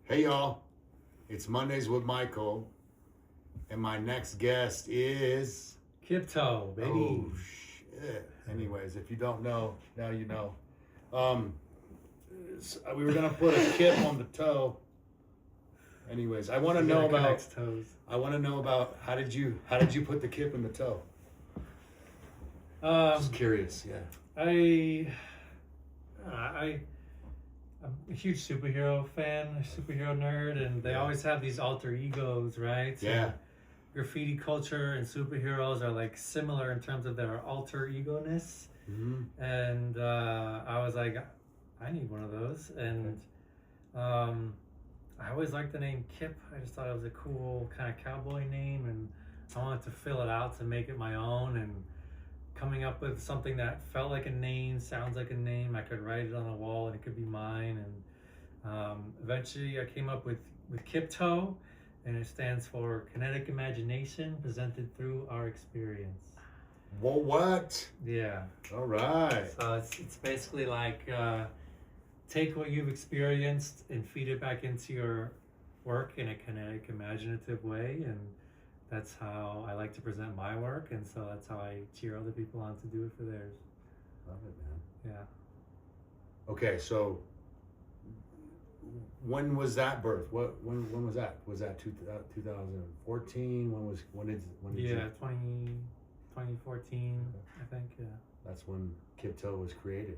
Hey y'all, it's Mondays with Michael, and my next guest is Kiptoe, baby. Oh shit! Anyways, if you don't know, now you know. We were gonna put a kip on the toe. Anyways, I want to know about toes. I want to know about how did you put the kip in the toe? Just curious, yeah. I'm a huge superhero fan, a superhero nerd, and they always have these alter egos, right? Yeah. And graffiti culture and superheroes are like similar in terms of their alter ego-ness. Mm-hmm. And I was like, I need one of those. And I always liked the name Kip. I just thought it was a cool kind of cowboy name, and I wanted to fill it out to make it my own. And coming up with something that felt like a name, sounds like a name, I could write it on the wall and it could be mine. And eventually I came up with Kiptoe, and it stands for Kinetic Imagination Presented Through Our Experience. Well, what? Yeah. All right. So it's basically like take what you've experienced and feed it back into your work in a kinetic, imaginative way, and that's how I like to present my work, and so that's how I cheer other people on to do it for theirs. Love it, man. Yeah. Okay, so when was that birth? When was that? Was that 2014? When did yeah, 2014, I think. Yeah. That's when Kiptoe was created.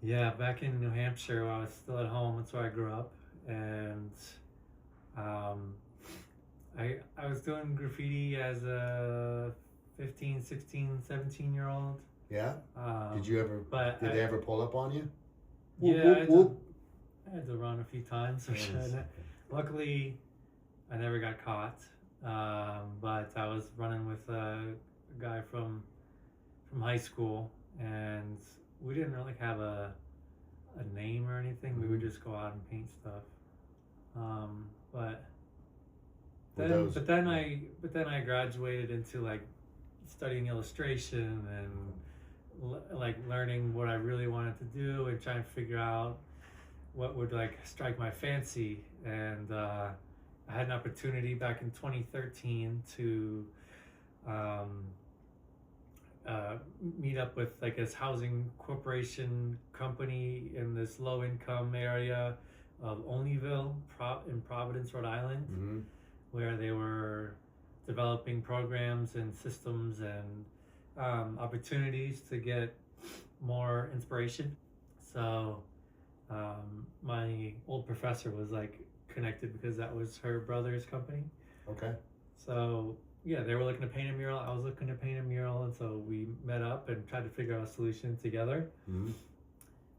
Yeah, back in New Hampshire, I was still at home. That's where I grew up, and I was doing graffiti as a 15, 16, 17-year-old. Yeah? Did they ever pull up on you? Yeah, I had to run a few times. Luckily, I never got caught. But I was running with a guy from high school, and we didn't really have a name or anything. We would just go out and paint stuff. But then I graduated into like studying illustration and like learning what I really wanted to do and trying to figure out what would like strike my fancy. And I had an opportunity back in 2013 to meet up with like this housing corporation company in this low income area of Olneyville in Providence, Rhode Island. Mm-hmm. Where they were developing programs and systems and opportunities to get more inspiration. So my old professor was like connected because that was her brother's company. Okay. So yeah, they were looking to paint a mural. I was looking to paint a mural, and so we met up and tried to figure out a solution together. Mm-hmm.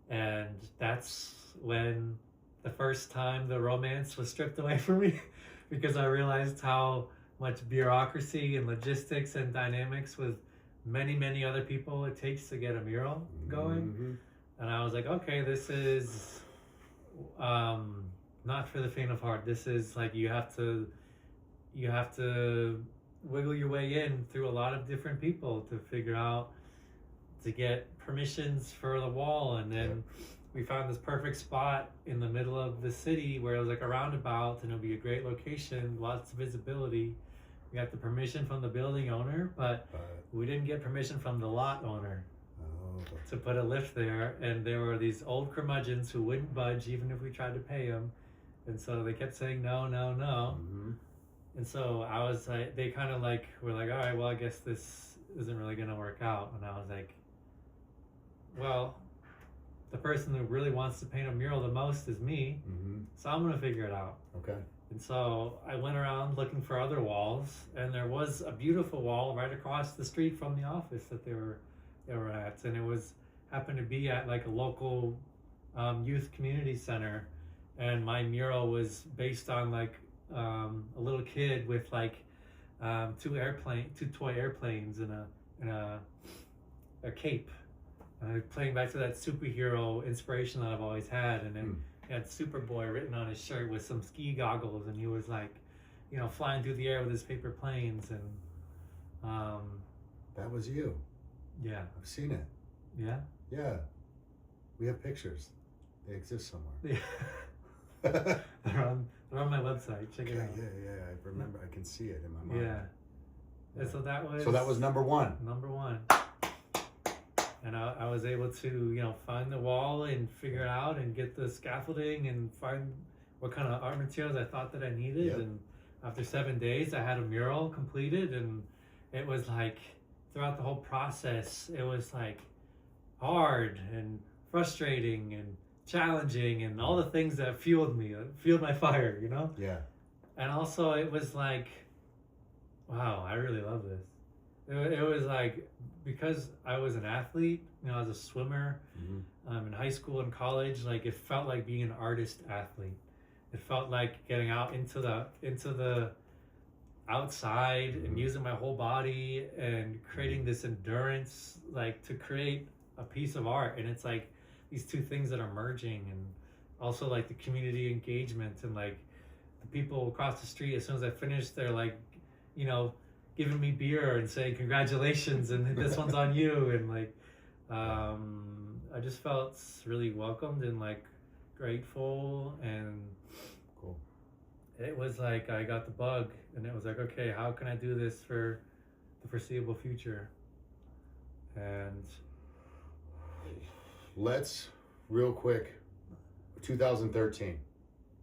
And that's when the first time the romance was stripped away from me. Because I realized how much bureaucracy and logistics and dynamics with many, many other people it takes to get a mural going. Mm-hmm. And I was like, okay, this is not for the faint of heart. This is like you have to wiggle your way in through a lot of different people to figure out to get permissions for the wall. And then we found this perfect spot in the middle of the city where it was like a roundabout, and it'll be a great location, lots of visibility. We got the permission from the building owner, but we didn't get permission from the lot owner to put a lift there. And there were these old curmudgeons who wouldn't budge even if we tried to pay them. And so they kept saying no, no, no. Mm-hmm. And so I was like, they kind of like were like, all right, well, I guess this isn't really going to work out. And I was like, well, the person who really wants to paint a mural the most is me, so I'm gonna figure it out. Okay. And so I went around looking for other walls, and there was a beautiful wall right across the street from the office that they were at, and it happened to be at like a local youth community center, and my mural was based on like a little kid with like two toy airplanes and a cape. Playing back to that superhero inspiration that I've always had, and then he had Superboy written on his shirt with some ski goggles, and he was like, flying through the air with his paper planes, and that was you. Yeah, I've seen it. Yeah. Yeah, we have pictures. They exist somewhere. Yeah. They're my website. Check it out. Yeah. I remember. I can see it in my mind. Yeah. And so that was number one. Number one. And I was able to, find the wall and figure it out and get the scaffolding and find what kind of art materials I thought that I needed. Yep. And after 7 days, I had a mural completed. And it was like, throughout the whole process, it was like hard and frustrating and challenging and all the things that fueled my fire, Yeah. And also it was like, wow, I really love this. It was like, because I was an athlete, I was a swimmer, in high school and college, like it felt like being an artist athlete. It felt like getting out into the outside and using my whole body and creating this endurance, like to create a piece of art. And it's like these two things that are merging, and also like the community engagement and like the people across the street, as soon as I finish, they're like, giving me beer and saying congratulations and this one's on you, and like I just felt really welcomed and like grateful, and cool. It was like I got the bug, and it was like, okay, how can I do this for the foreseeable future? And let's real quick, 2013.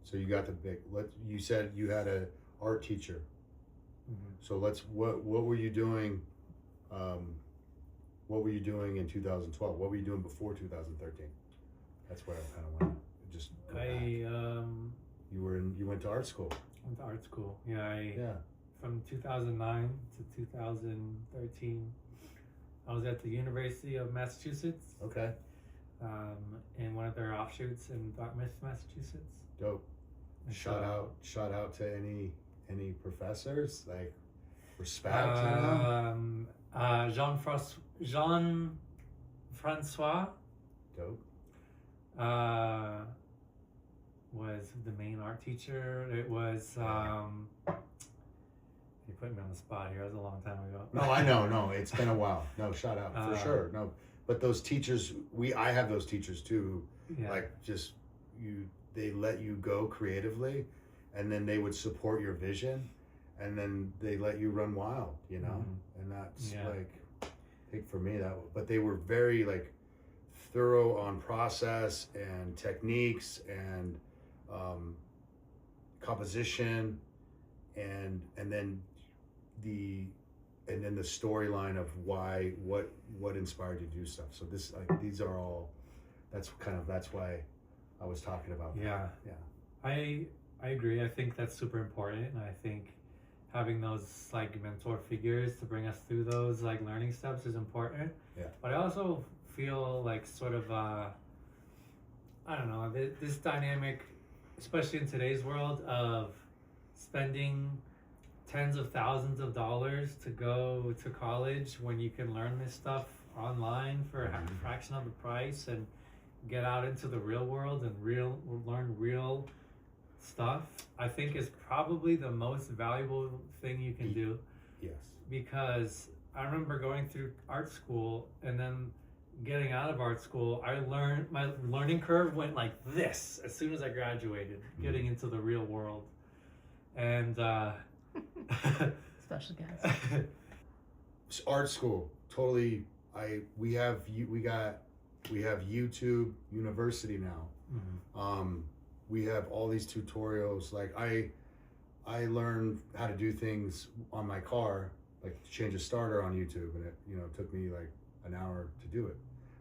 So you got the big. You said you had a art teacher. So what were you doing? What were you doing in 2012? What were you doing before 2013? That's where I kind of want to just go back. You went to art school. Went to art school. Yeah. Yeah. From 2009 to 2013, I was at the University of Massachusetts. Okay. In one of their offshoots in Dartmouth, Massachusetts. Dope. Shout out to any professors, like respect. Jean-Francois. Dope. Was the main art teacher. It was you put me on the spot here. It was a long time ago. No, I know. No, it's been a while. No, shout out for sure. No, but those teachers, I have those teachers too. Yeah. Like they let you go creatively, and then they would support your vision, and then they let you run wild, and that's like, I think for me but they were very like thorough on process and techniques and composition, and then the storyline of what inspired you to do stuff. So this, like, these are all, that's why I was talking about that. Yeah. I agree. I think that's super important, and I think having those like mentor figures to bring us through those like learning steps is important. Yeah. But I also feel like sort of I don't know, this dynamic, especially in today's world, of spending tens of thousands of dollars to go to college when you can learn this stuff online for a fraction of the price and get out into the real world and learn real stuff, I think is probably the most valuable thing you can do. Yes. Because I remember going through art school and then getting out of art school, my learning curve went like this as soon as I graduated, getting into the real world. And special guest. Art school, totally. We have YouTube University now. We have all these tutorials. Like I learned how to do things on my car, like to change a starter on YouTube, and it took me like an hour to do it.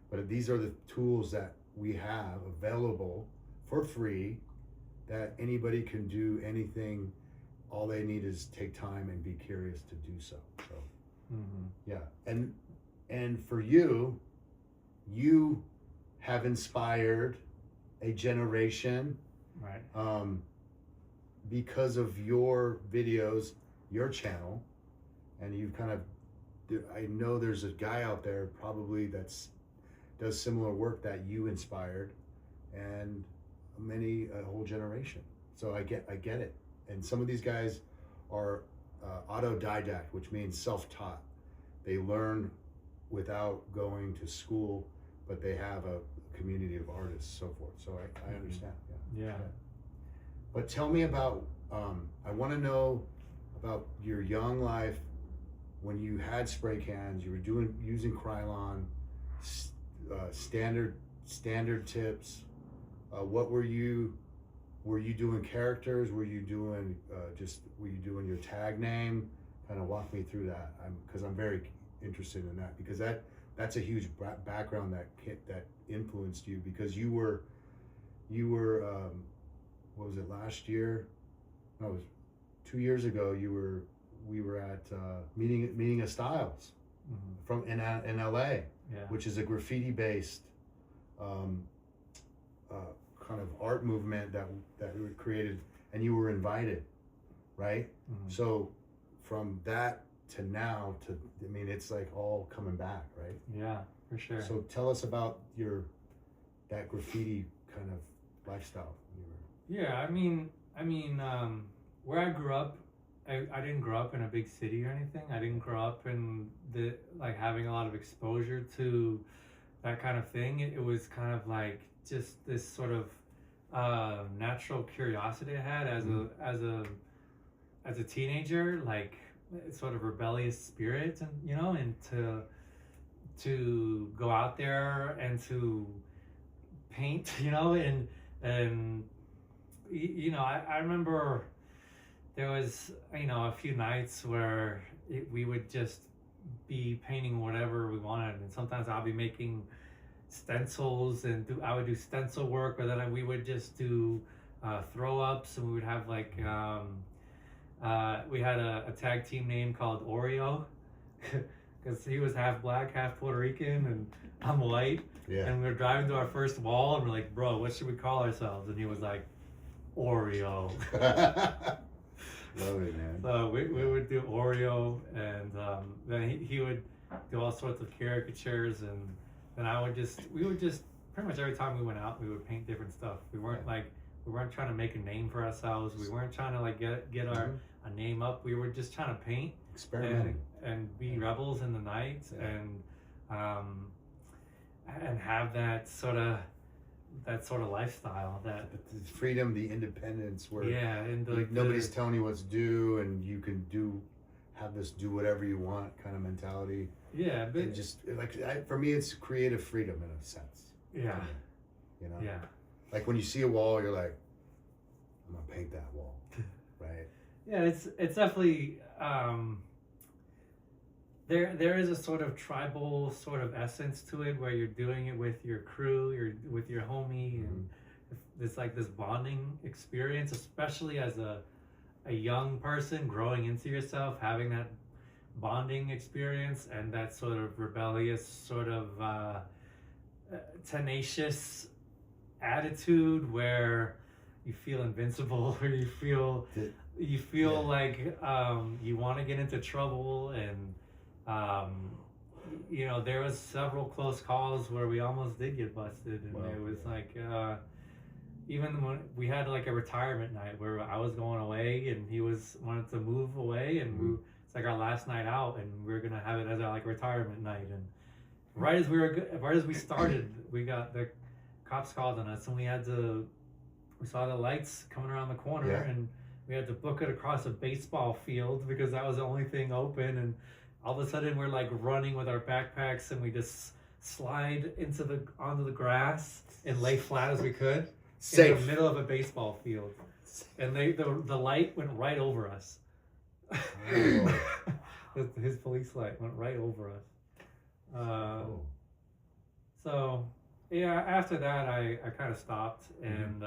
But these are the tools that we have available for free, that anybody can do anything. All they need is take time and be curious to do so. So yeah, and for you have inspired a generation, right? Because of your videos, your channel, and you've kind of, I know there's a guy out there probably does similar work that you inspired, and a whole generation. So I get it. And some of these guys are autodidact, which means self-taught. They learn without going to school, but they have a community of artists, so forth. So I understand. Yeah. But tell me about I want to know about your young life when you had spray cans. You were using Krylon, standard tips. What were you doing characters? Were you doing your tag name? Kind of walk me through that, because I'm very interested in that, because that's a huge background that influenced you, because you were what was it, last year? No, it was 2 years ago. We were at meeting of Styles from in LA, which is a graffiti based kind of art movement that we created, and you were invited, right? So from that to now to, I mean, it's like all coming back, right? Yeah, for sure. So tell us about that graffiti kind of lifestyle. Yeah, I mean, where I grew up, I didn't grow up in a big city or anything. I didn't grow up in having a lot of exposure to that kind of thing. It was kind of like just this sort of natural curiosity I had as a teenager, like sort of rebellious spirit, and to go out there and to paint, and I remember there was a few nights where we would just be painting whatever we wanted, and sometimes I'll be making stencils and I would do stencil work, or then we would just do throw ups, and we would have we had a tag team name called Oreo because he was half black, half Puerto Rican, and I'm white. Yeah. And we were driving to our first wall, and we're like, bro, what should we call ourselves? And he was like, Oreo. Love it, man. So we would do Oreo, and then he would do all sorts of caricatures, and then we would just pretty much every time we went out, we would paint different stuff. We weren't trying to make a name for ourselves. We weren't trying to get a name up. We were just trying to paint, experimenting, and be rebels in the night, and have that sort of lifestyle, that the freedom, the independence, where and nobody's telling you what to do, and you can do whatever you want kind of mentality. Yeah, but and just for me, it's creative freedom in a sense. Yeah. Yeah. Like when you see a wall, you're like, I'm gonna paint that wall, right? Yeah, it's definitely there is a sort of tribal sort of essence to it, where you're doing it with your crew, you're with your homie, and it's like this bonding experience, especially as a young person growing into yourself, having that bonding experience and that sort of rebellious, sort of tenacious attitude where you feel invincible, or you feel like you want to get into trouble, and there was several close calls where we almost did get busted, and it was even when we had like a retirement night where I was going away and he wanted to move away, and it's like our last night out, and we were gonna have it as our retirement night, and right as we started, we got the cops called on us, and we saw the lights coming around the corner, and we had to book it across a baseball field because that was the only thing open, and all of a sudden we're like running with our backpacks, and we just slide onto the grass and lay flat as we could. Safe. In the middle of a baseball field, and the light went right over us. Oh. His police light went right over us. So yeah, after that I kind of stopped, and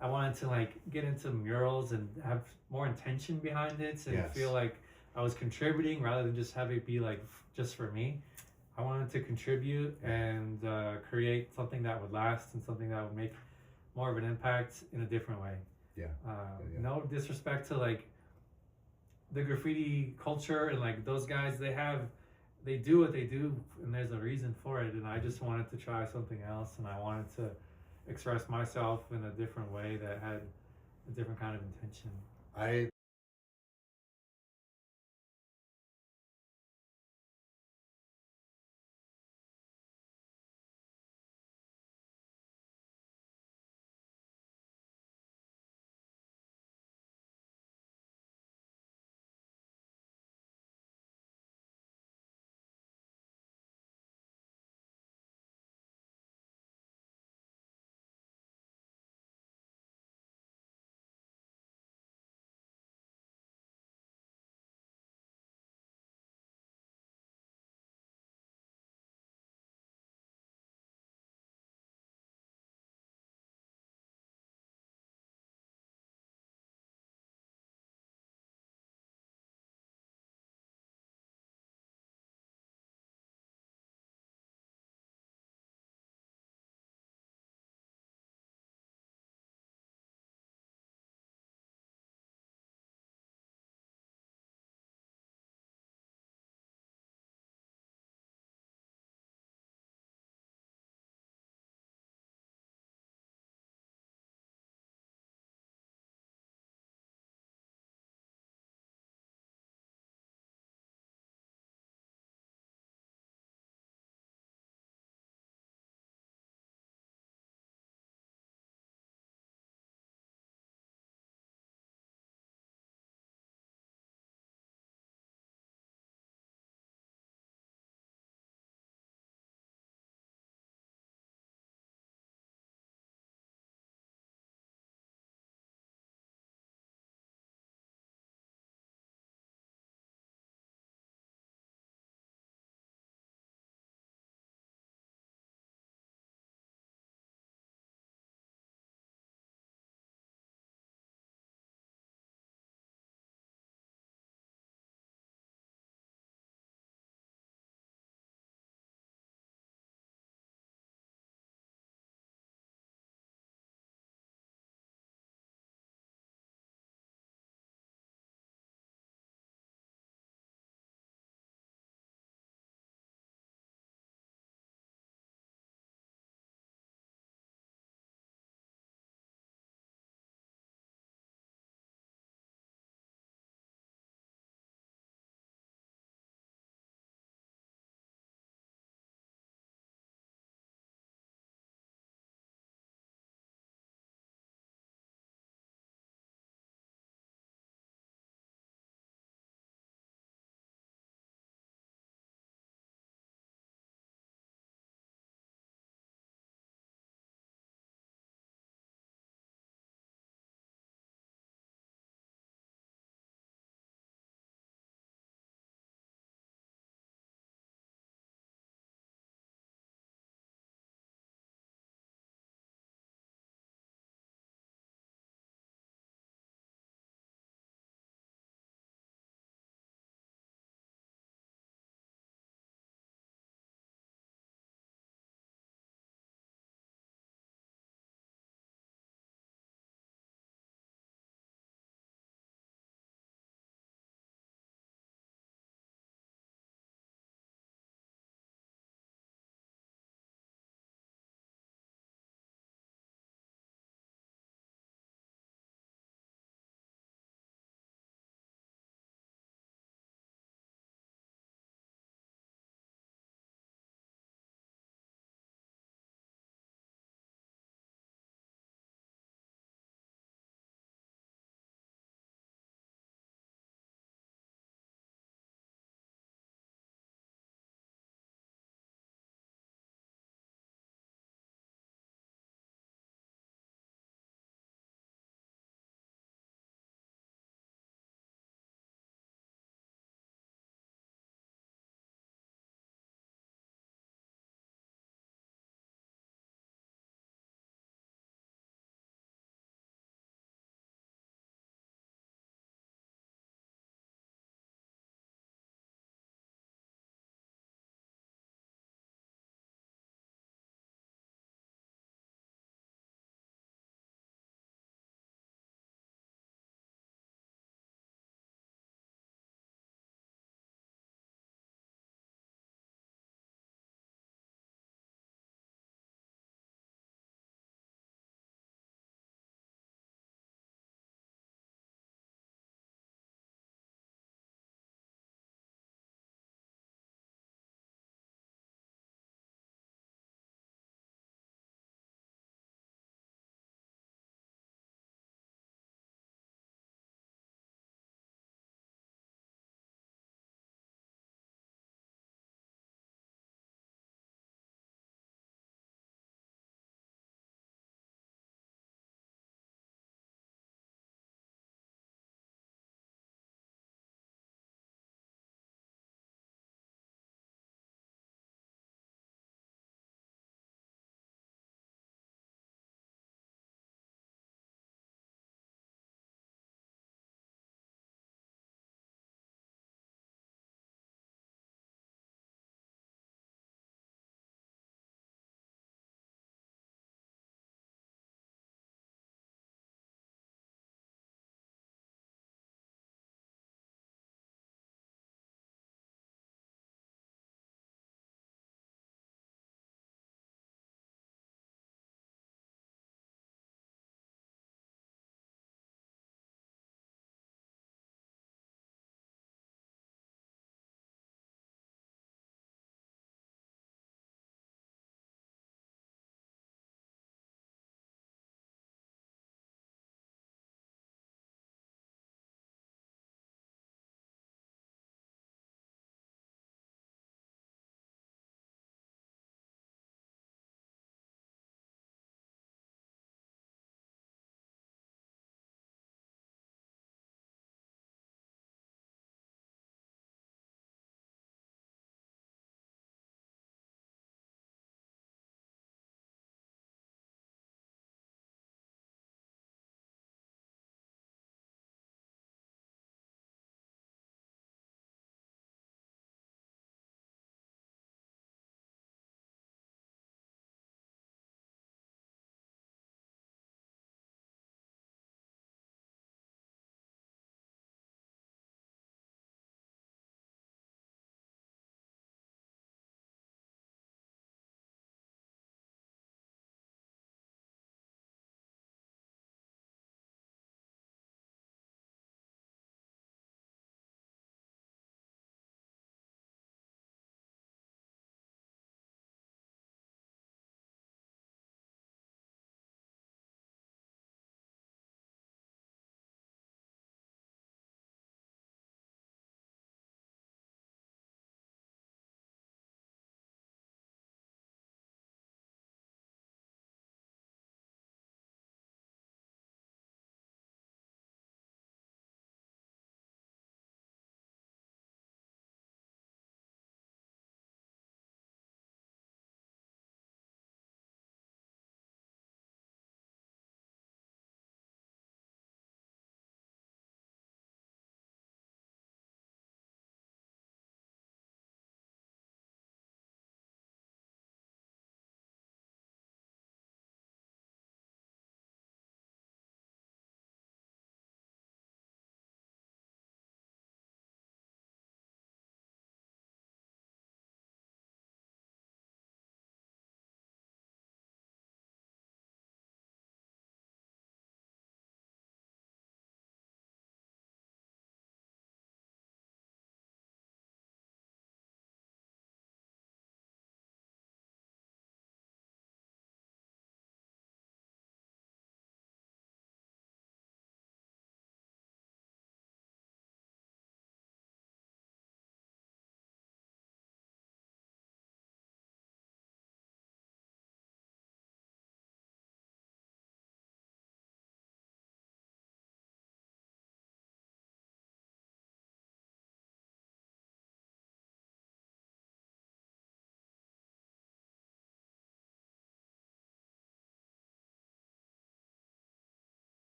I wanted to get into murals and have more intention behind it, and feel like I was contributing rather than just have it be just for me. I wanted to contribute and create something that would last, and something that would make more of an impact in a different way. No disrespect to the graffiti culture, and those guys, they do what they do, and there's a reason for it, and I just wanted to try something else, and I wanted to express myself in a different way that had a different kind of intention.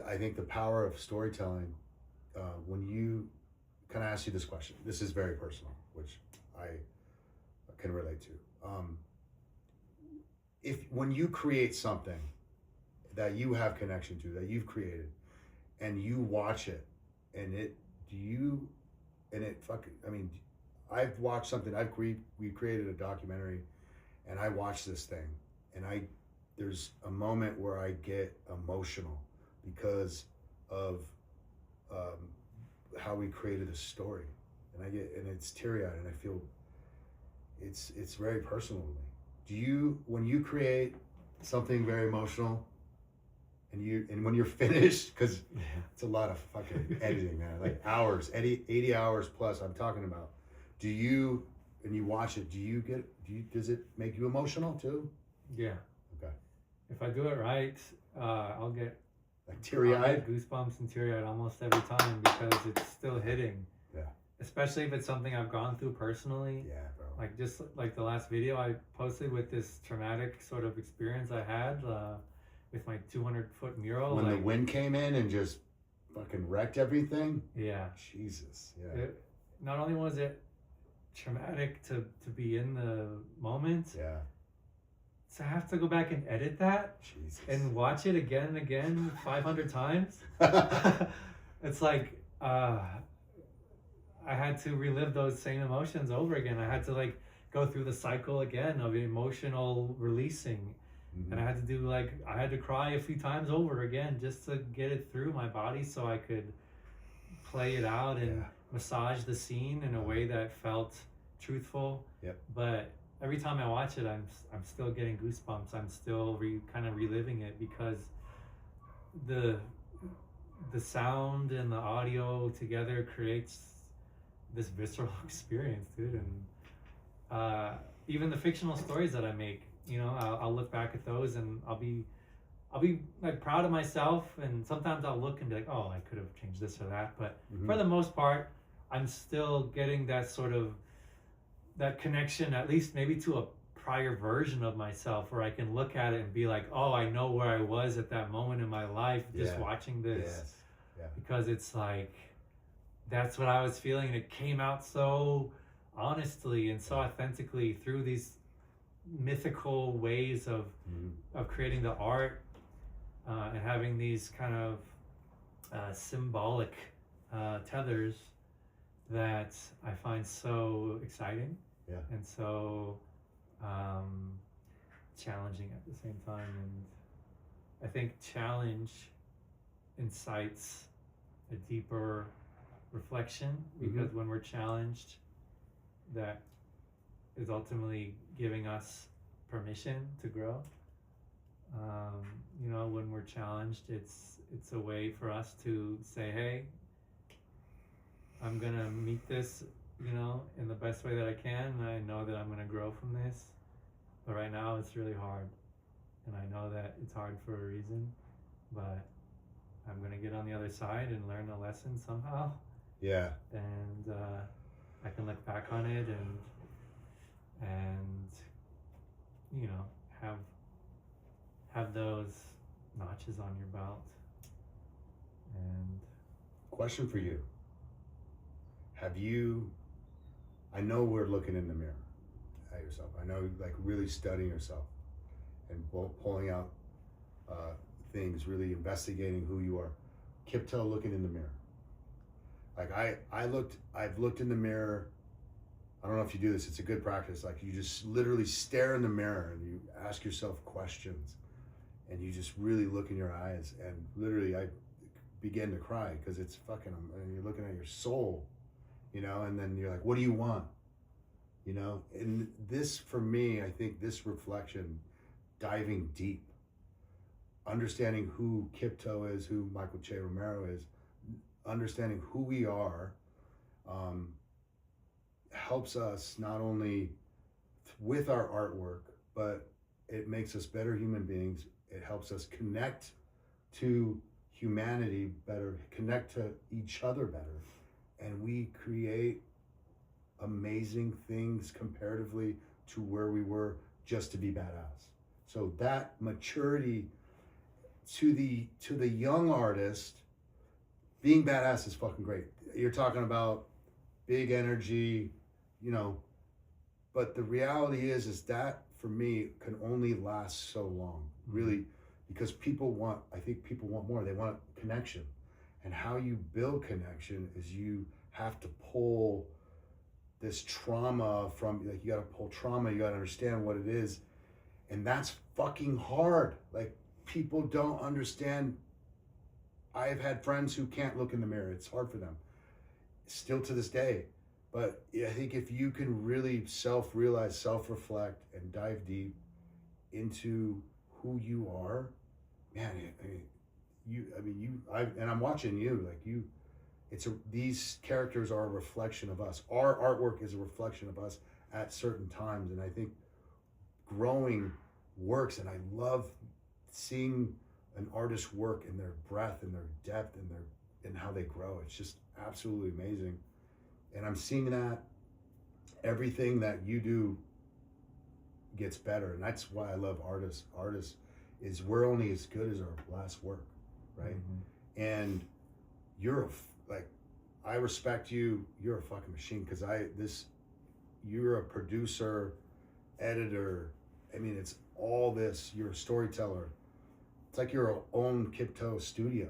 I think the power of storytelling, when you, can I ask you this question? This is very personal, which I can relate to. When you create something that you have connection to, that you've created, and you watch it, and I've watched something, we created a documentary, and I watched this thing, and there's a moment where I get emotional because of how we created a story, and it's teary-eyed, and I feel it's very personal to me. When you create something very emotional, and when you're finished, because it's a lot of fucking editing, man, like hours, 80 hours plus I'm talking about, and you watch it, does it make you emotional too? Yeah. Okay. If I do it right, I'll get like teary-eyed, goosebumps and teary-eyed almost every time, because it's still hitting. Yeah. Especially if it's something I've gone through personally. Yeah, bro. Like just like the last video I posted with this traumatic sort of experience I had with my 200-foot mural. When the wind came in and just fucking wrecked everything. Yeah. Jesus. Yeah. Not only was it traumatic to be in the moment. Yeah. So I have to go back and edit that. Jesus. And watch it again and again 500 times. It's like I had to relive those same emotions over again. I had to like go through the cycle again of emotional releasing. Mm-hmm. And I had to cry a few times over again just to get it through my body so I could play it out and massage the scene in a way that felt truthful. Yep. But every time I watch it, I'm still getting goosebumps. I'm still kind of reliving it, because the sound and the audio together creates this visceral experience, dude. And even the fictional stories that I make, I'll look back at those and I'll be like proud of myself. And sometimes I'll look and be like, oh, I could have changed this or that. But for the most part, I'm still getting that connection, at least maybe to a prior version of myself, where I can look at it and be like, oh, I know where I was at that moment in my life just watching this. Yes. Yeah. Because it's like, that's what I was feeling, and it came out so honestly and so authentically through these mythical ways of creating the art, and having these kind of symbolic tethers that I find so exciting and so challenging at the same time. And I think challenge incites a deeper reflection, because when we're challenged, that is ultimately giving us permission to grow. When we're challenged, it's a way for us to say, hey, I'm gonna meet this, in the best way that I can, and I know that I'm gonna grow from this. But right now it's really hard, and I know that it's hard for a reason, but I'm gonna get on the other side and learn a lesson somehow. Yeah. And I can look back on it and have those notches on your belt. And question for you. I know we're looking in the mirror at yourself. I know, like, really studying yourself and pulling out things, really investigating who you are. Kiptoe looking in the mirror. Like I've looked in the mirror. I don't know if you do this, it's a good practice. Like, you just literally stare in the mirror and you ask yourself questions, and you just really look in your eyes, and literally I begin to cry, because it's fucking, and you're looking at your soul, and then you're like, what do you want? And this, for me, I think this reflection, diving deep, understanding who Kiptoe is, who Michael Che Romero is, understanding who we are, helps us not only with our artwork, but it makes us better human beings. It helps us connect to humanity better, connect to each other better, and we create amazing things comparatively to where we were just to be badass. So that maturity to the young artist, being badass is fucking great. You're talking about big energy, you know, but the reality is that for me can only last so long, really, because I think people want more. They want connection. And how you build connection is you have to pull this trauma from, like, you got to pull trauma, you got to understand what it is. And that's fucking hard. Like, people don't understand. I've had friends who can't look in the mirror. It's hard for them, still to this day. But I think if you can really self-realize, self-reflect, and dive deep into who you are, man, and I'm watching you, like you, these characters are a reflection of us. Our artwork is a reflection of us at certain times. And I think growing works, and I love seeing an artist's work and their breadth and their depth and how they grow. It's just absolutely amazing. And I'm seeing that everything that you do gets better. And that's why I love artists. Artists is, we're only as good as our last work, right? Mm-hmm. And you're I respect you. You're a fucking machine, because you're a producer, editor. I mean, it's all this. You're a storyteller. It's like your own Kiptoe studio.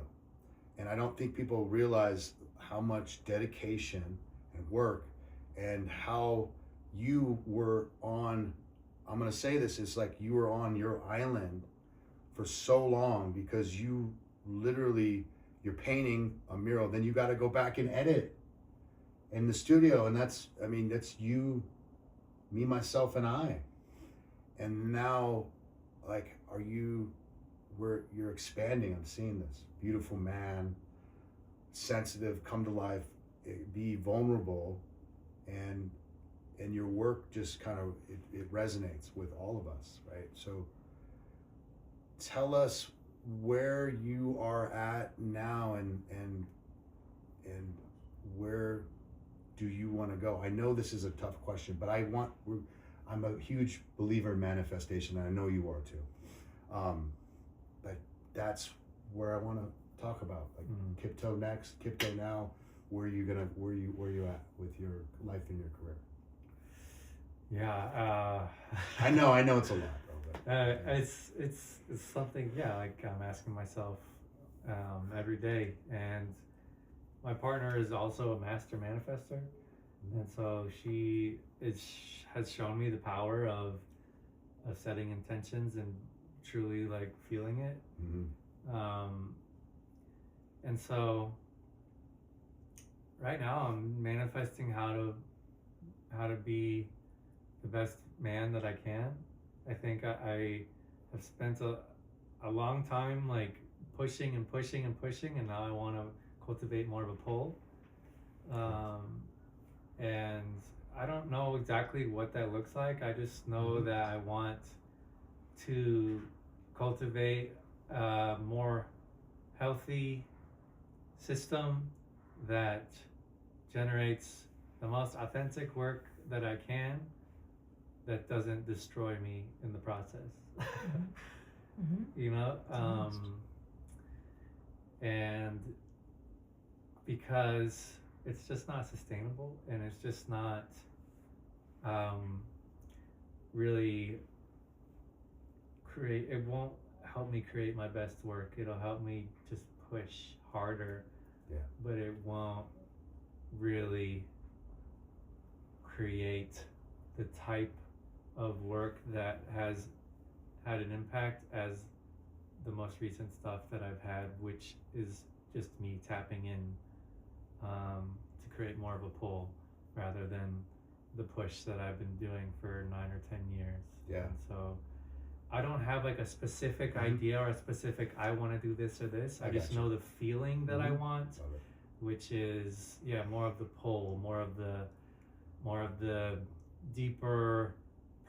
And I don't think people realize how much dedication and work, and how you were on, I'm going to say this, is like you were on your island for so long, because you literally, you're painting a mural, then you got to go back and edit in the studio. And that's you, me, myself, and I. And now, like, you're expanding. I'm seeing this beautiful man, sensitive, come to life, be vulnerable, and your work just kind of, it resonates with all of us, right? So tell us where you are at now, and where do you want to go? I know this is a tough question, but I'm a huge believer in manifestation, and I know you are too. But that's where I want to talk about, like, Kiptoe next, Kiptoe now. Where you at with your life and your career? Yeah, I know it's a lot, bro. But, it's something, yeah, like I'm asking myself every day. And my partner is also a master manifester, and so she has shown me the power of setting intentions and truly, like, feeling it. And so right now I'm manifesting how to be the best man that I can. I think I have spent a long time, like, pushing, and now I want to cultivate more of a pull. And I don't know exactly what that looks like. I just know that I want to cultivate a more healthy system that generates the most authentic work that I can, that doesn't destroy me in the process. You know, and because it's just not sustainable, and it's just not really it won't help me create my best work. It'll help me just push harder, but it won't really create the type of work that has had an impact as the most recent stuff that I've had, which is just me tapping in to create more of a pull rather than the push that I've been doing for 9 or 10 years. Yeah. And so I don't have, like, a specific idea or a specific, I want to do this or this. I just know the feeling that I want, which is, more of the pull, more of the deeper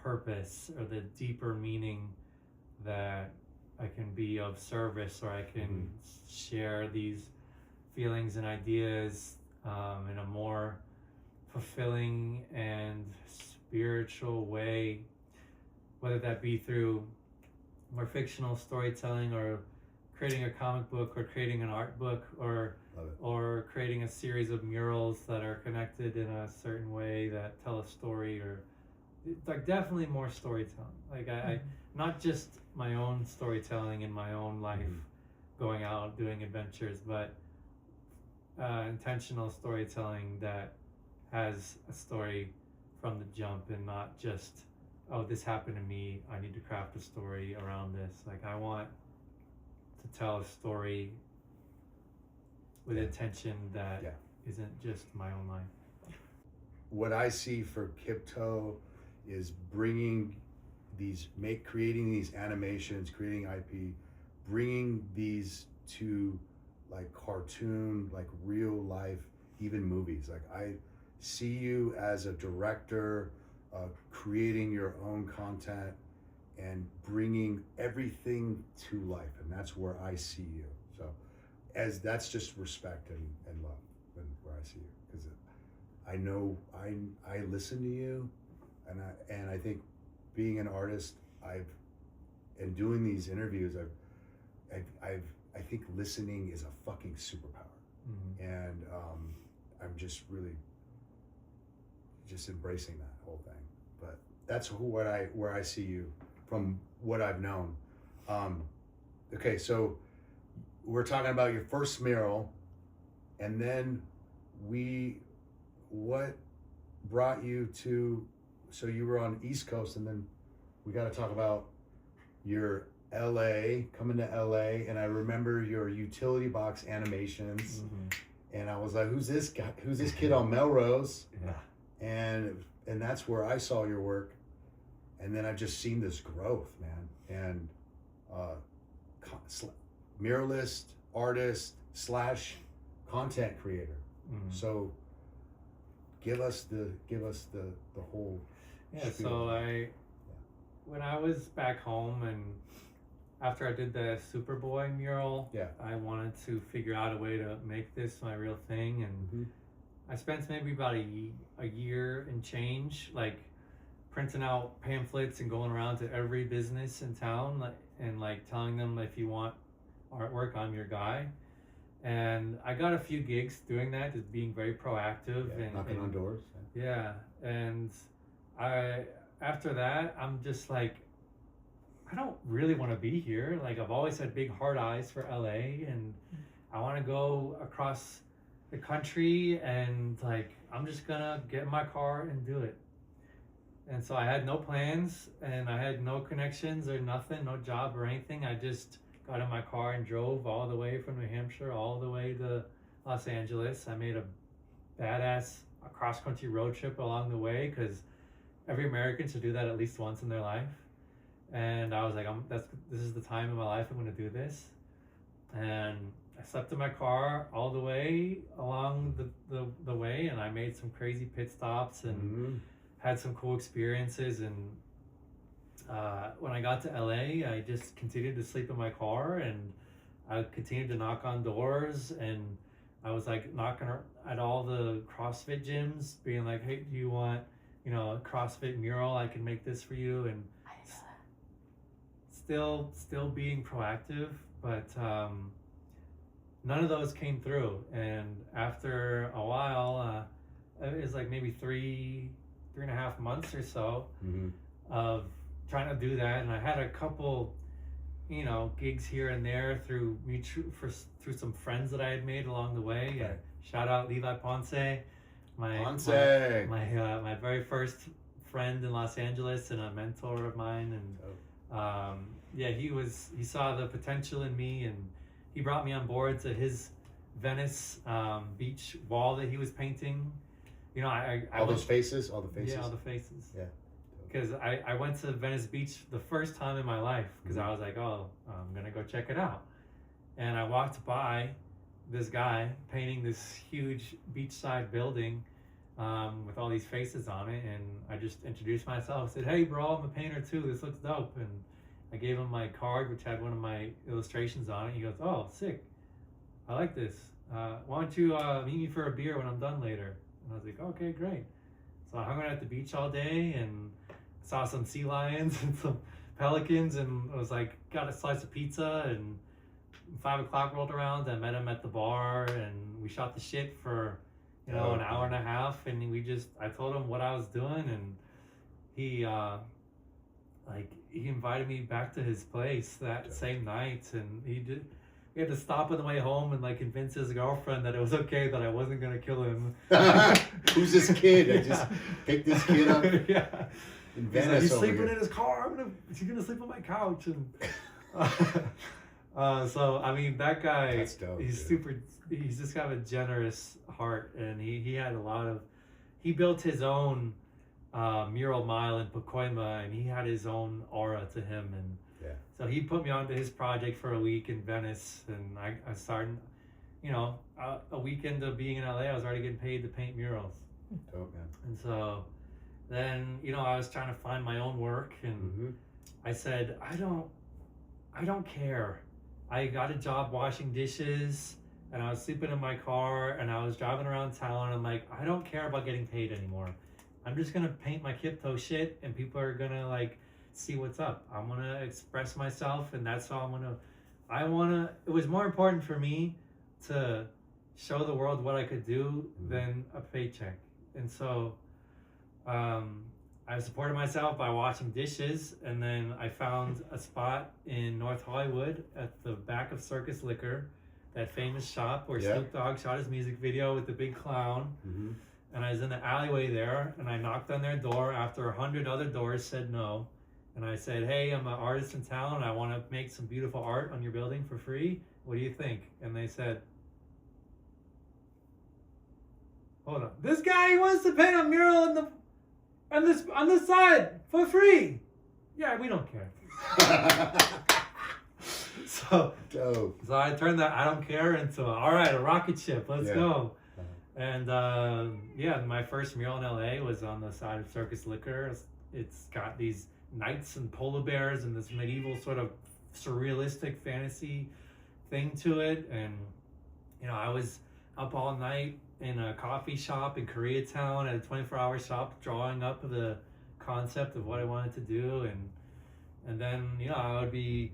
purpose, or the deeper meaning, that I can be of service, or I can share these feelings and ideas in a more fulfilling and spiritual way, whether that be through more fictional storytelling, or creating a comic book or creating an art book or creating a series of murals that are connected in a certain way that tell a story, or like definitely more storytelling. Like I not just my own storytelling in my own life, going out doing adventures, but intentional storytelling that has a story from the jump, and not just, oh, this happened to me, I need to craft a story around this. Like I want to tell a story with intention that isn't just my own life. What I see for Kiptoe is bringing creating these animations, creating IP, bringing these to like cartoon, like real life, even movies. Like I see you as a director, creating your own content and bringing everything to life, and that's where I see you. So that's just respect and love, and where I see you, because I know I listen to you, and I think being an artist, and doing these interviews, I think listening is a fucking superpower, and I'm just really just embracing that whole thing. But that's where I see you from what I've known. Okay, so we're talking about your first mural, and then what brought you to, so you were on East Coast, and then we got to talk about your coming to LA, and I remember your utility box animations, and I was like, who's this guy? Who's this kid on Melrose? Yeah. And that's where I saw your work, and then I've just seen this growth, man. And muralist, artist / content creator. So give us the whole. Yeah. So when I was back home, and after I did the Superboy mural, I wanted to figure out a way to make this my real thing, and I spent maybe about a year and change, like printing out pamphlets and going around to every business in town, and telling them, if you want artwork, I'm your guy. And I got a few gigs doing that, just being very proactive and knocking on doors. Yeah, and after that, I'm just like, I don't really want to be here. Like, I've always had big hard eyes for LA, and I want to go across the country, and like, I'm just gonna get in my car and do it. And so I had no plans, and I had no connections or nothing, no job or anything. I just got in my car and drove all the way from New Hampshire all the way to Los Angeles. I made a badass cross-country road trip along the way, because every American should do that at least once in their life. And I was like, this is the time in my life I'm going to do this. And I slept in my car all the way along the way, and I made some crazy pit stops and had some cool experiences. And when I got to LA, I just continued to sleep in my car, and I continued to knock on doors, and I was like knocking at all the CrossFit gyms, being like, hey, do you want, a CrossFit mural? I can make this for you. And still being proactive, but none of those came through. And after a while, it was like maybe 3.5 months or so of trying to do that, and I had a couple gigs here and there through some friends that I had made along the way. Right. Shout out Levi Ponce, my very first friend in Los Angeles and a mentor of mine. And he saw the potential in me, and he brought me on board to his Venice beach wall that he was painting. All the faces. Yeah, all the faces. Yeah. Because I went to Venice Beach the first time in my life, because I was like, oh, I'm gonna go check it out. And I walked by this guy painting this huge beachside building with all these faces on it, and I just introduced myself, said, hey bro, I'm a painter too, this looks dope. And I gave him my card, which had one of my illustrations on it. He goes, oh, sick, I like this. Why don't you meet me for a beer when I'm done later? And I was like, okay, great. So I hung out at the beach all day and saw some sea lions and some pelicans, and I was like, got a slice of pizza and 5 o'clock rolled around. I met him at the bar, and we shot the shit for, an hour and a half. And I told him what I was doing, and he invited me back to his place that same night, and we had to stop on the way home and convince his girlfriend that it was okay, that I wasn't gonna kill him. Who's this kid? I just picked this kid up. Yeah. In Venice. He's sleeping in his car. He's gonna sleep on my couch. And so I mean, that guy. That's dope, he's dude. He's just got a generous heart, and he had a lot of. He built his own mural mile in Pacoima, and he had his own aura to him, and so he put me onto his project for a week in Venice, and I started, a weekend of being in LA, I was already getting paid to paint murals. Dope, man. And so then, I was trying to find my own work, and I said, I don't care. I got a job washing dishes, and I was sleeping in my car, and I was driving around town, and I'm like, I don't care about getting paid anymore. I'm just gonna paint my Kiptoe shit, and people are gonna see what's up. I'm gonna express myself, and that's all it was more important for me to show the world what I could do than a paycheck. And so I supported myself by washing dishes, and then I found a spot in North Hollywood at the back of Circus Liquor, that famous shop where Snoop Dogg shot his music video with the big clown. And I was in the alleyway there, and I knocked on their door after 100 other doors said no. And I said, hey, I'm an artist in town, and I want to make some beautiful art on your building for free. What do you think? And they said, hold on. This guy wants to paint a mural on the side for free. Yeah, we don't care. So I turned that I don't care into a rocket ship. Let's go. And my first mural in LA was on the side of Circus Liquor. It's got these knights and polar bears and this medieval sort of surrealistic fantasy thing to it. And I was up all night in a coffee shop in Koreatown at a 24-hour shop drawing up the concept of what I wanted to do. And then I would be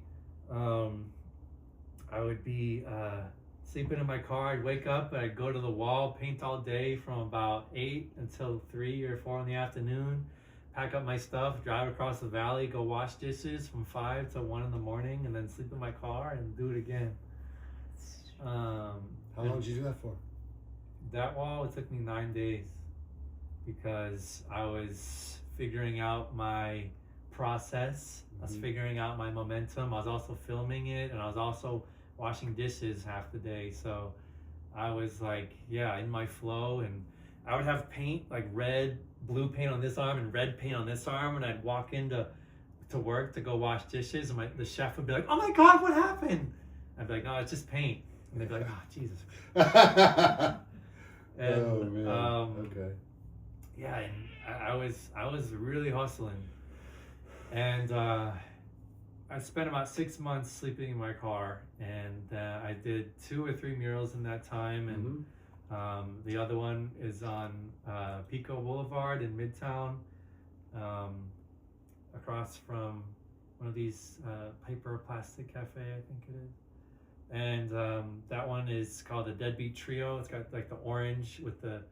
sleeping in my car. I'd wake up, I'd go to the wall, paint all day from about 8 until 3 or 4 in the afternoon, pack up my stuff, drive across the valley, go wash dishes from 5 to 1 in the morning, and then sleep in my car and do it again. How long did you do that for? That wall, it took me 9 days, because I was figuring out my process. I was figuring out my momentum. I was also filming it, and I was also washing dishes half the day. So I was in my flow, and I would have paint, blue paint on this arm and red paint on this arm, and I'd walk into work to go wash dishes, and the chef would be like, oh my God, what happened? I'd be like, no, it's just paint. And they'd be like, oh, Jesus. And, oh, man. Okay. Yeah, and I was really hustling. And I spent about 6 months sleeping in my car, and I did 2 or 3 murals in that time, and the other one is on Pico Boulevard in Midtown, across from one of these Piper Plastic Cafe, I think it is. And that one is called the Deadbeat Trio. It's got the orange with the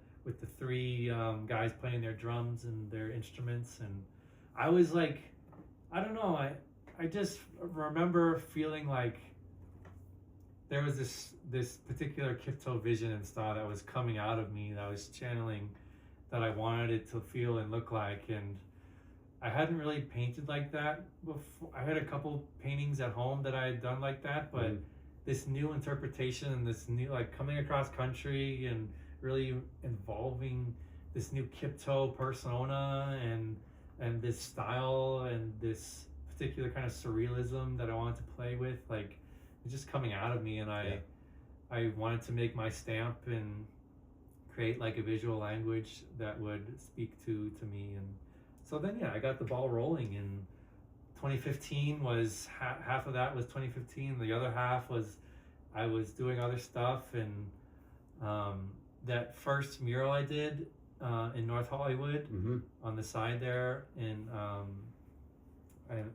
3 guys playing their drums and their instruments, and I was I don't know, I just remember feeling there was this particular Kiptoe vision and style that was coming out of me, that I was channeling, that I wanted it to feel and look like. And I hadn't really painted like that before. I had a couple paintings at home that I had done like that, but this new interpretation and this new coming across country and really involving this new Kiptoe persona and this style and this particular kind of surrealism that I wanted to play with, it's just coming out of me, and I wanted to make my stamp and create a visual language that would speak to me. And so then I got the ball rolling. In 2015 was half of that was 2015. The other half was I was doing other stuff, and that first mural I did in North Hollywood on the side there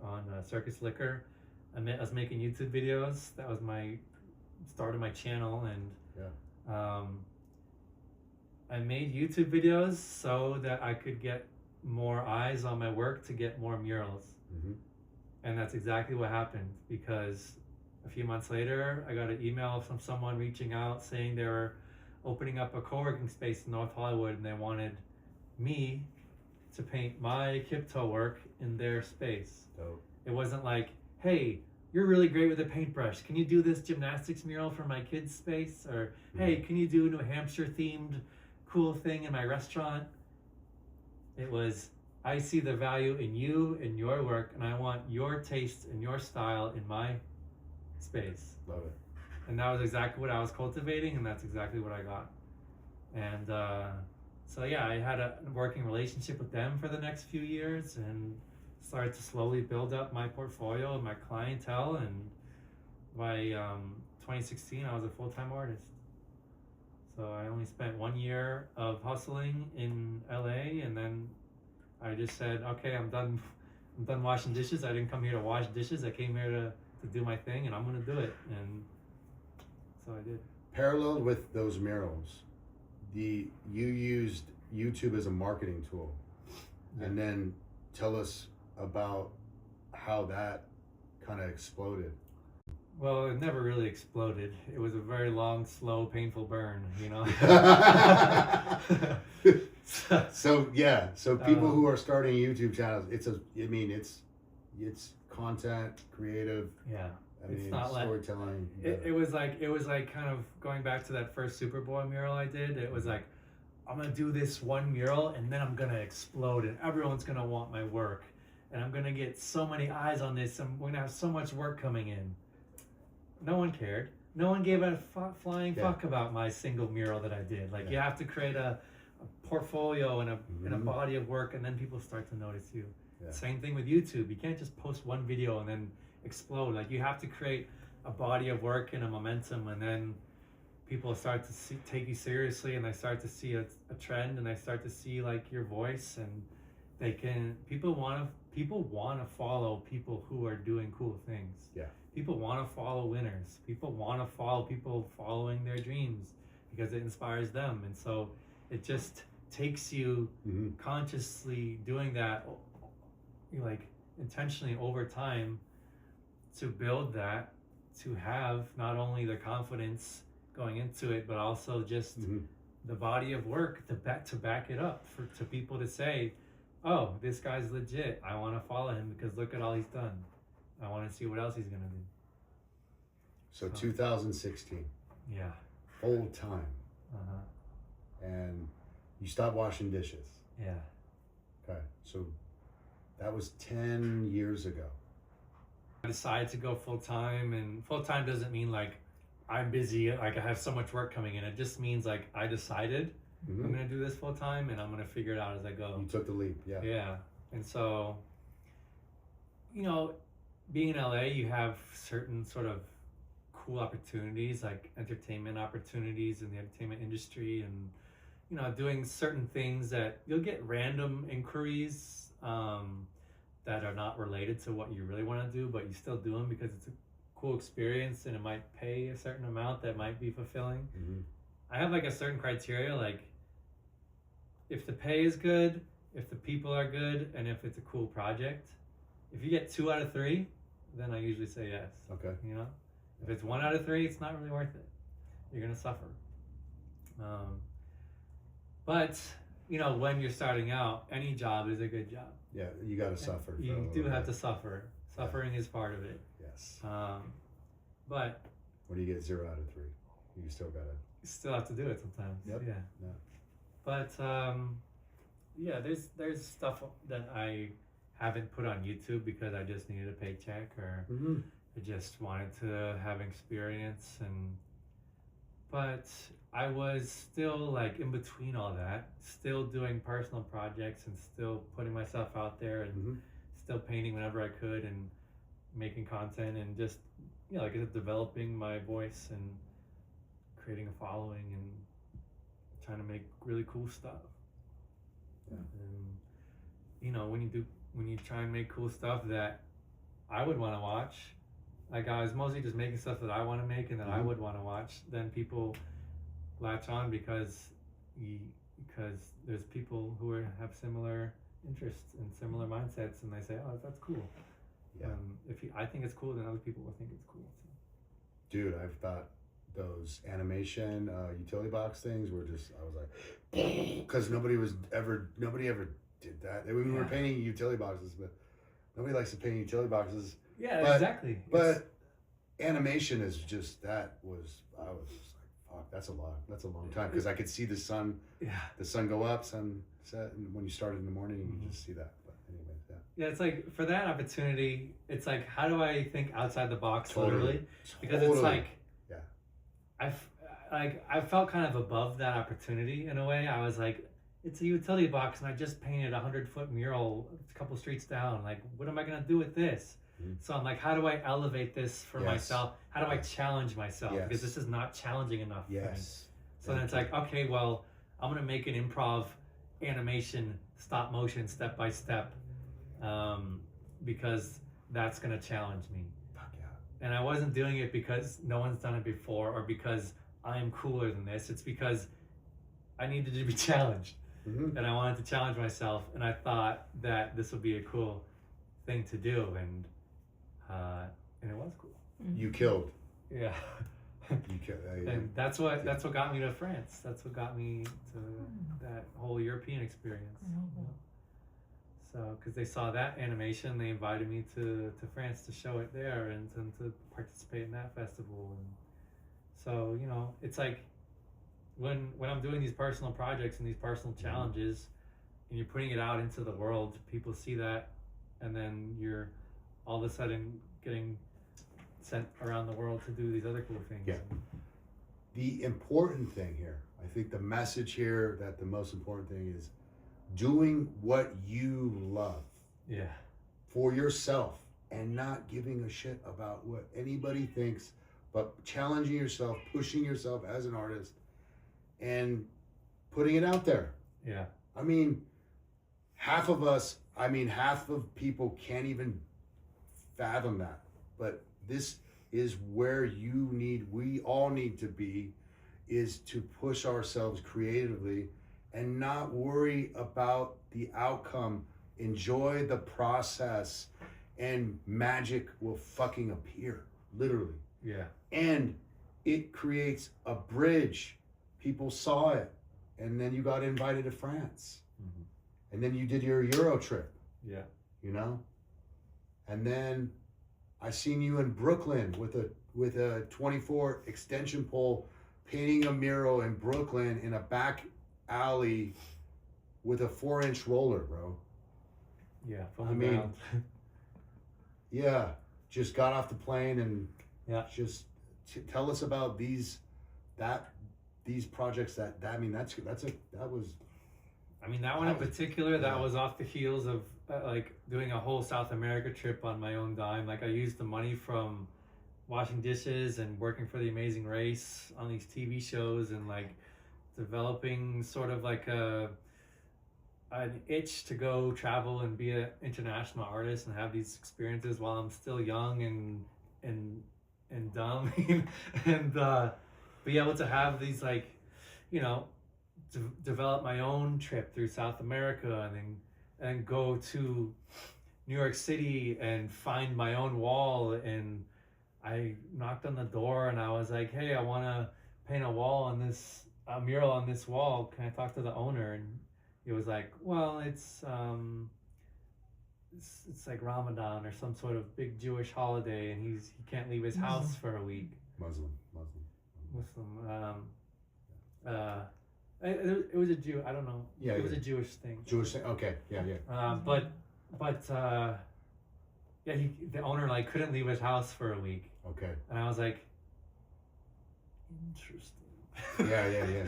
on Circus Liquor. I was making YouTube videos. That was my started my channel, and I made YouTube videos so that I could get more eyes on my work to get more murals. Mm-hmm. And that's exactly what happened, because a few months later, I got an email from someone reaching out saying they were opening up a co-working space in North Hollywood, and they wanted me to paint my Kiptoe work in their space. Dope. It wasn't like, hey, you're really great with a paintbrush. Can you do this gymnastics mural for my kids' space? Or, hey, can you do a New Hampshire themed cool thing in my restaurant? It was, I see the value in you and your work, and I want your taste and your style in my space. Love it. And that was exactly what I was cultivating, and that's exactly what I got. And so yeah, I had a working relationship with them for the next few years, and started to slowly build up my portfolio and my clientele. And by 2016, I was a full-time artist. So I only spent 1 year of hustling in LA, and then I just said, okay, I'm done washing dishes. I didn't come here to wash dishes. I came here to do my thing, and I'm gonna do it. And so I did. Paralleled with those murals, you used YouTube as a marketing tool. Yeah. And then tell us about how that kind of exploded. Well, it never really exploded. It was a very long, slow, painful burn, you know? So people who are starting YouTube channels, it's content, creative. Yeah. It's not storytelling. It was like kind of going back to that first Superboy mural I did. It was like, I'm gonna do this one mural, and then I'm gonna explode, and everyone's gonna want my work, and I'm gonna get so many eyes on this, and we're gonna have so much work coming in. No one cared. No one gave a flying fuck about my single mural that I did. Like, you have to create a portfolio and a body of work, and then people start to notice you. Yeah. Same thing with YouTube. You can't just post one video and then explode. Like, you have to create a body of work and a momentum, and then people start to take you seriously, and they start to see a trend, and they start to see like your voice, and people want to follow people who are doing cool things. Yeah. People want to follow winners. People want to follow people following their dreams because it inspires them. And so it just takes you consciously doing that, like intentionally over time, to build that, to have not only the confidence going into it, but also just the body of work to back it up to people to say, oh, this guy's legit. I want to follow him because look at all he's done. I want to see what else he's going to do. So 2016. Yeah. Full time. And you stopped washing dishes. Yeah. Okay. So that was 10 years ago. I decided to go full time, and full time doesn't mean like I'm busy, like I have so much work coming in. It just means like I decided I'm going to do this full time, and I'm going to figure it out as I go. You took the leap. Yeah. Yeah. And so, you know, being in LA, you have certain sort of cool opportunities, like entertainment opportunities in the entertainment industry, and, you know, doing certain things that you'll get random inquiries that are not related to what you really want to do, but you still do them because it's a cool experience, and it might pay a certain amount that might be fulfilling. I have like a certain criteria, like if the pay is good, if the people are good, and if it's a cool project. If you get 2 out of 3, then I usually say yes. Okay. You know, if it's 1 out of 3, it's not really worth it. You're gonna suffer. But you know, when you're starting out, any job is a good job. Yeah, you got to suffer. You do have to suffer. Suffering is part of it. Yes. But when you get 0 out of 3, you still gotta. You still have to do it sometimes. Yep. Yeah. But yeah, there's stuff that I haven't put on YouTube because I just needed a paycheck, or I just wanted to have experience, but I was still like in between all that, still doing personal projects and still putting myself out there, and still painting whenever I could, and making content, and just, you know, like developing my voice and creating a following and trying to make really cool stuff. Yeah. And you know, when you try and make cool stuff that I would want to watch, Like I was mostly just making stuff that I want to make and that I would want to watch. Then people latch on because there's people who have similar interests and similar mindsets, and they say, "Oh, that's cool." Yeah. I think it's cool, then other people will think it's cool. So. Dude, I've thought those animation utility box things were just, I was like, because nobody ever did that. We were painting utility boxes, but nobody likes to paint utility boxes. Yeah, exactly. But animation is just, I was just like, fuck, that's a long time, because I could see the sun go up, sun set, and when you started in the morning, you can just see that. But anyway, yeah, it's like for that opportunity, it's like, how do I think outside the box, literally? Because it's like, I felt kind of above that opportunity in a way. I was like, it's a utility box, and I just painted a 100-foot mural a couple streets down. Like, what am I gonna do with this? So I'm like, how do I elevate this for myself? How do I challenge myself? Because this is not challenging enough for me. So then it's like, okay, well, I'm gonna make an improv animation, stop motion, step by step, because that's gonna challenge me. Fuck yeah. And I wasn't doing it because no one's done it before or because I'm cooler than this. It's because I needed to be challenged, and I wanted to challenge myself, and I thought that this would be a cool thing to do, and it was cool. You killed. Yeah. You killed. And that's what got me to France. That's what got me to that whole European experience. So, because they saw that animation, they invited me to France to show it there and to participate in that festival. And so, you know, it's like when I'm doing these personal projects and these personal challenges, and you're putting it out into the world, people see that, and then you're all of a sudden getting sent around the world to do these other cool things. Yeah. The important thing here, I think the message here, that the most important thing is doing what you love. Yeah. For yourself, and not giving a shit about what anybody thinks, but challenging yourself, pushing yourself as an artist, and putting it out there. Yeah. I mean, half of people can't even fathom that. But this is where we all need to be, is to push ourselves creatively and not worry about the outcome. Enjoy the process, and magic will fucking appear, literally. Yeah. And it creates a bridge. People saw it, and then you got invited to France, and then you did your Euro trip. Yeah. You know, and then I seen you in Brooklyn with a 24 extension pole, painting a mural in Brooklyn in a back alley with a 4-inch roller, bro. Yeah. Yeah, just got off the plane and just tell us about these projects that was. I mean, that one in particular, that was off the heels of like doing a whole South America trip on my own dime. Like I used the money from washing dishes and working for The Amazing Race on these TV shows, and like developing sort of like an itch to go travel and be an international artist and have these experiences while I'm still young and dumb, and be able to have these, like, you know, develop my own trip through South America, and go to New York City and find my own wall. And I knocked on the door and I was like, hey, I want to paint a mural on this wall. Can I talk to the owner? And he was like, well, it's like Ramadan or some sort of big Jewish holiday, and he can't leave his house for a week. Muslim. It was a Jew. I don't know. Yeah, it was a Jewish thing. Okay. Yeah. But the owner like couldn't leave his house for a week. Okay. And I was like, interesting. Yeah.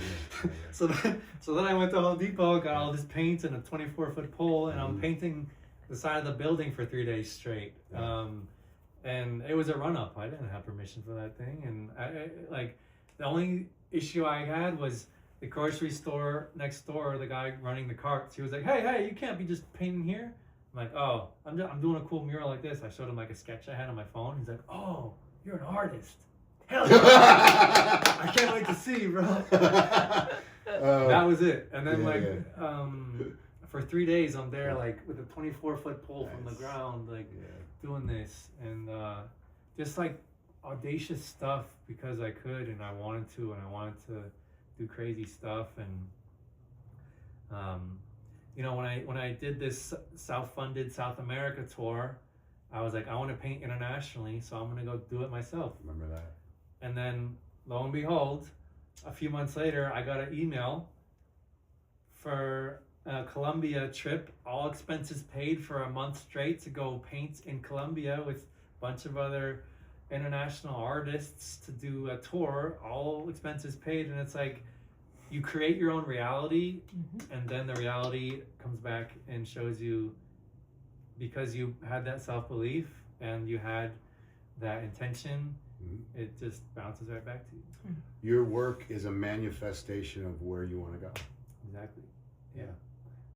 So then I went to Home Depot, got all this paint and a 24-foot pole, and I'm painting the side of the building for 3 days straight. And it was a run-up. I didn't have permission for that thing, and I like, the only issue I had was the grocery store next door. The guy running the carts, he was like, hey, you can't be just painting here. I'm like, oh, I'm doing a cool mural like this. I showed him like a sketch I had on my phone. He's like, oh, you're an artist. Hell yeah. I can't wait to see, bro. That was it. And then for 3 days I'm there like with a 24-foot pole from the ground, like doing this and just like audacious stuff because I could and I wanted to do crazy stuff. And you know, when I did this self-funded South America tour, I was like, I want to paint internationally, so I'm gonna go do it myself. Remember that? And then lo and behold, a few months later I got an email for a Colombia trip, all expenses paid for a month straight to go paint in Colombia with a bunch of other international artists to do a tour, all expenses paid. And it's like you create your own reality, and then the reality comes back and shows you, because you had that self-belief and you had that intention, it just bounces right back to you. Your work is a manifestation of where you want to go. Exactly. Yeah.